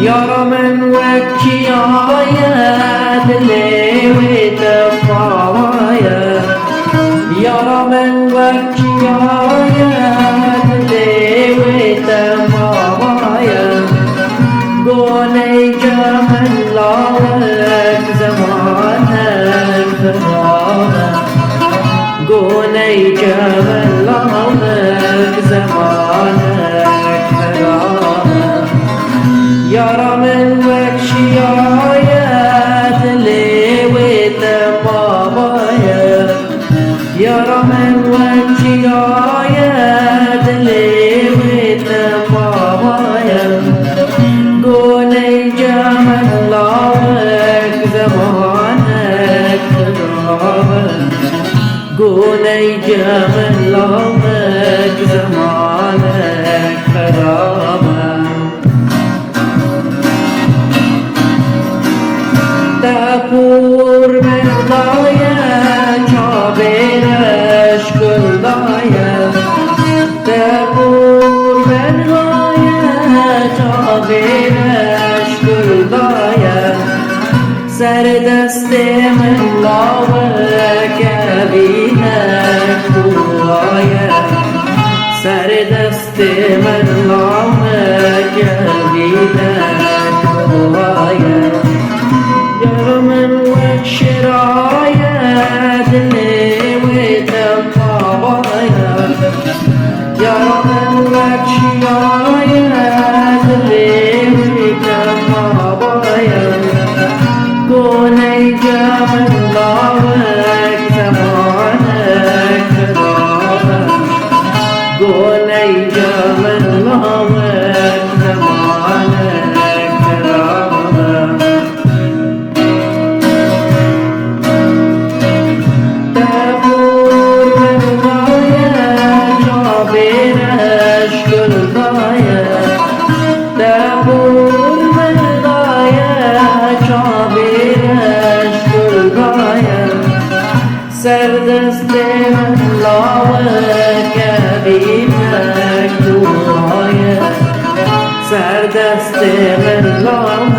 يرى من وكيايا دلي وتفايا يرى من وكيايا دلي وتفايا قولي جمل لك زمانك فراغا قولي جمل لك زمانك فراغا يرى من وكشيايات اللي وتبابايا يرى من وكشيايات اللي وتبابايا قولي جمل لك زمانك خرابا قولي جمل لك زمانك خرابا تپور من دایا چابرش گل دایا تپور من دایا چابرش گل دایا سر دست من لاوک بینک بوایا سر دست من لاوک بینک بوایا يرى من وكشرايا دلي وتبابايا يرى من وكشرايا دلي وتبابايا قولي جمل لك زمانك خرابا قولي جمل لك زمانك خرابا سردست من لاوک بینک دوایا سردست من لاوک